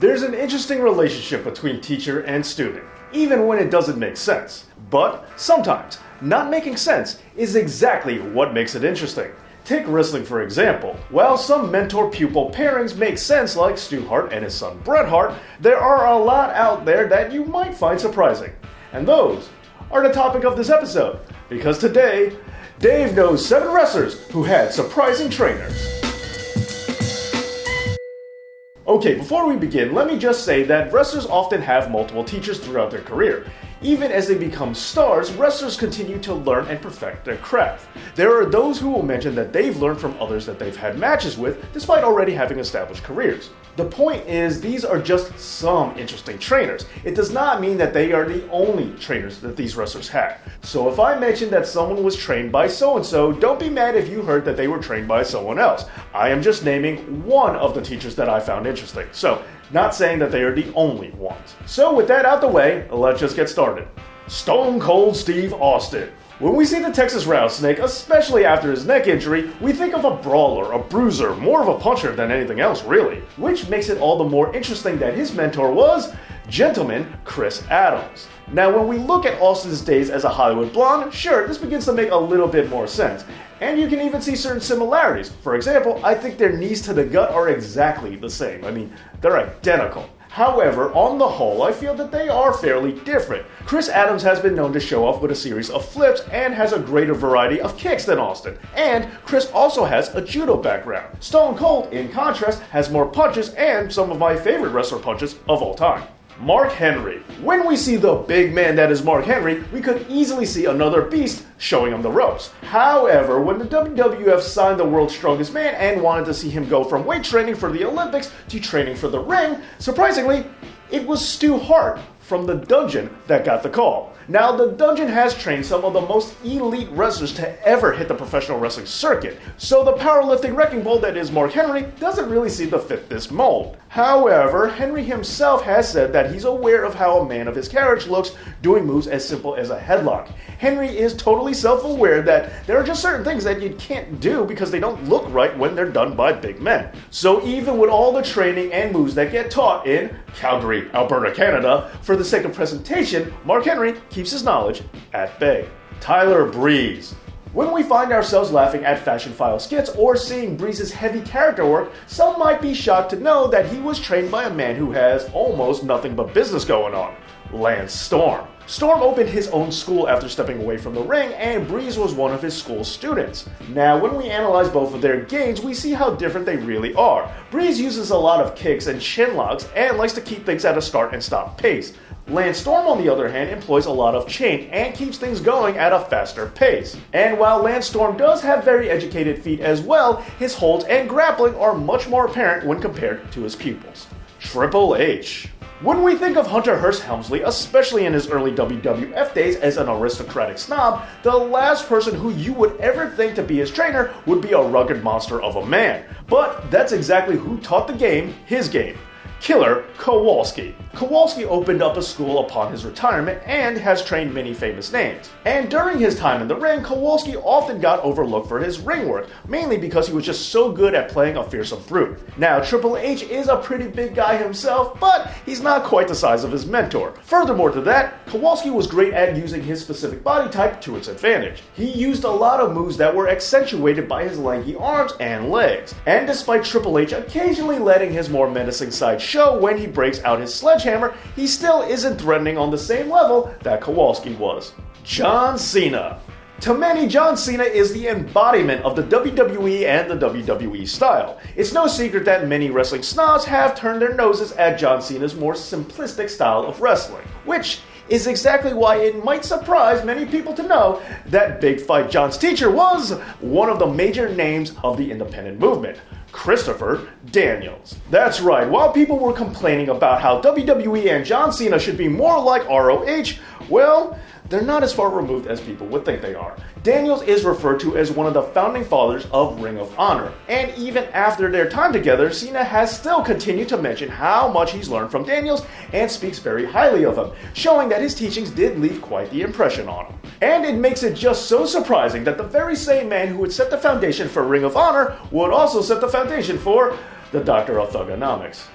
There's an interesting relationship between teacher and student, even when it doesn't make sense. But sometimes, not making sense is exactly what makes it interesting. Take wrestling for example. While some mentor-pupil pairings make sense like Stu Hart and his son Bret Hart, there are a lot out there that you might find surprising. And those are the topic of this episode, because today, Dave knows 7 wrestlers who had surprising trainers. Okay, before we begin, let me just say that wrestlers often have multiple teachers throughout their career. Even as they become stars, wrestlers continue to learn and perfect their craft. There are those who will mention that they've learned from others that they've had matches with, despite already having established careers. The point is, these are just some interesting trainers. It does not mean that they are the only trainers that these wrestlers had. So if I mention that someone was trained by so-and-so, don't be mad if you heard that they were trained by someone else. I am just naming one of the teachers that I found interesting. So, not saying that they are the only ones. So with that out the way, let's just get started. Stone Cold Steve Austin. When we see the Texas Rattlesnake, especially after his neck injury, we think of a brawler, a bruiser, more of a puncher than anything else really. Which makes it all the more interesting that his mentor was gentleman Chris Adams. Now when we look at Austin's days as a Hollywood blonde, sure, this begins to make a little bit more sense. And you can even see certain similarities. For example, I think their knees to the gut are exactly the same. I mean, they're identical. However, on the whole, I feel that they are fairly different. Chris Adams has been known to show off with a series of flips and has a greater variety of kicks than Austin. And Chris also has a judo background. Stone Cold, in contrast, has more punches and some of my favorite wrestler punches of all time. Mark Henry. When we see the big man that is Mark Henry, we could easily see another beast showing him the ropes. However, when the WWF signed the World's Strongest Man and wanted to see him go from weight training for the Olympics to training for the ring, surprisingly, it was Stu Hart from the Dungeon that got the call. Now, the Dungeon has trained some of the most elite wrestlers to ever hit the professional wrestling circuit, so the powerlifting wrecking ball that is Mark Henry doesn't really seem to fit this mold. However, Henry himself has said that he's aware of how a man of his carriage looks doing moves as simple as a headlock. Henry is totally self-aware that there are just certain things that you can't do because they don't look right when they're done by big men. So even with all the training and moves that get taught in Calgary, Alberta, Canada, for the sake of presentation, Mark Henry keeps his knowledge at bay. Tyler Breeze. When we find ourselves laughing at Fashion File skits or seeing Breeze's heavy character work, some might be shocked to know that he was trained by a man who has almost nothing but business going on. Lance Storm. Storm opened his own school after stepping away from the ring, and Breeze was one of his school students. Now, when we analyze both of their games, we see how different they really are. Breeze uses a lot of kicks and chin locks and likes to keep things at a start and stop pace. Lance Storm, on the other hand, employs a lot of chain and keeps things going at a faster pace. And while Lance Storm does have very educated feet as well, his holds and grappling are much more apparent when compared to his pupils. Triple H. When we think of Hunter Hearst Helmsley, especially in his early WWF days as an aristocratic snob, the last person who you would ever think to be his trainer would be a rugged monster of a man. But that's exactly who taught the game his game. Killer Kowalski. Kowalski opened up a school upon his retirement and has trained many famous names. And during his time in the ring, Kowalski often got overlooked for his ring work, mainly because he was just so good at playing a fearsome brute. Now, Triple H is a pretty big guy himself, but he's not quite the size of his mentor. Furthermore to that, Kowalski was great at using his specific body type to its advantage. He used a lot of moves that were accentuated by his lanky arms and legs. And despite Triple H occasionally letting his more menacing side show when he breaks out his sledgehammer, he still isn't threatening on the same level that Kowalski was. John Cena. To many, John Cena is the embodiment of the WWE and the WWE style. It's no secret that many wrestling snobs have turned their noses at John Cena's more simplistic style of wrestling, which is exactly why it might surprise many people to know that Big Fight John's teacher was one of the major names of the independent movement. Christopher Daniels. That's right, while people were complaining about how WWE and John Cena should be more like ROH, well, they're not as far removed as people would think they are. Daniels is referred to as one of the founding fathers of Ring of Honor, and even after their time together, Cena has still continued to mention how much he's learned from Daniels and speaks very highly of him, showing that his teachings did leave quite the impression on him. And it makes it just so surprising that the very same man who would set the foundation for Ring of Honor would also set the foundation for the Doctor of Thugonomics.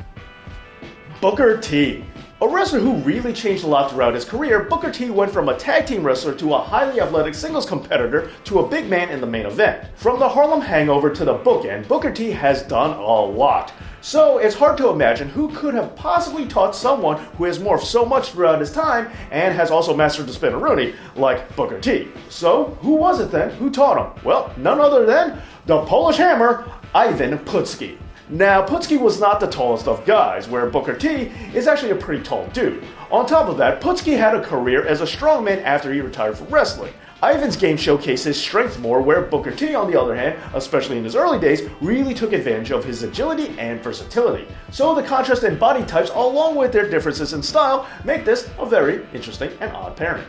Booker T. A wrestler who really changed a lot throughout his career, Booker T went from a tag team wrestler to a highly athletic singles competitor to a big man in the main event. From the Harlem Hangover to the bookend, Booker T has done a lot. So it's hard to imagine who could have possibly taught someone who has morphed so much throughout his time and has also mastered the spin-a-rooney like Booker T. So who was it then who taught him? Well, none other than the Polish Hammer, Ivan Putski. Now, Putski was not the tallest of guys, where Booker T is actually a pretty tall dude. On top of that, Putski had a career as a strongman after he retired from wrestling. Ivan's game showcased his strength more, where Booker T, on the other hand, especially in his early days, really took advantage of his agility and versatility. So the contrast in body types, along with their differences in style, make this a very interesting and odd pairing.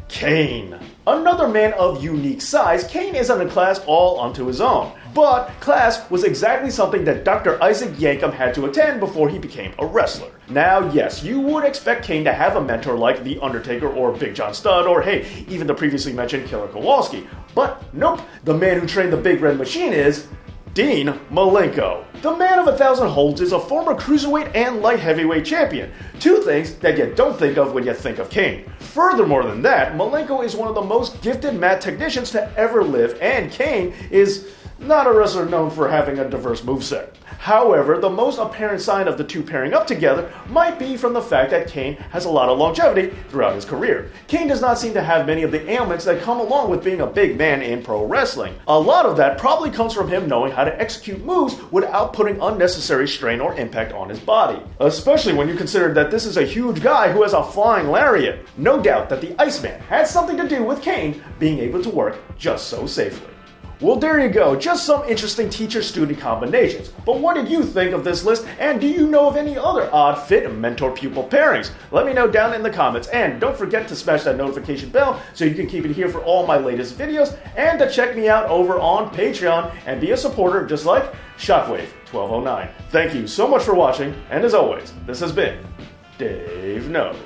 Kane. Another man of unique size, Kane is in a class all unto his own. But class was exactly something that Dr. Isaac Yankem had to attend before he became a wrestler. Now, yes, you would expect Kane to have a mentor like The Undertaker or Big John Studd or, hey, even the previously mentioned Killer Kowalski. But nope, the man who trained the Big Red Machine is Dean Malenko. The man of 1,000 holds is a former cruiserweight and light heavyweight champion. Two things that you don't think of when you think of Kane. Furthermore than that, Malenko is one of the most gifted mat technicians to ever live, and Kane is not a wrestler known for having a diverse moveset. However, the most apparent sign of the two pairing up together might be from the fact that Kane has a lot of longevity throughout his career. Kane does not seem to have many of the ailments that come along with being a big man in pro wrestling. A lot of that probably comes from him knowing how to execute moves without putting unnecessary strain or impact on his body. Especially when you consider that this is a huge guy who has a flying lariat. No doubt that the Iceman had something to do with Kane being able to work just so safely. Well, there you go, just some interesting teacher-student combinations. But what did you think of this list, and do you know of any other odd fit mentor-pupil pairings? Let me know down in the comments, and don't forget to smash that notification bell so you can keep it here for all my latest videos, and to check me out over on Patreon and be a supporter just like Shockwave1209. Thank you so much for watching, and as always, this has been Dave Knows.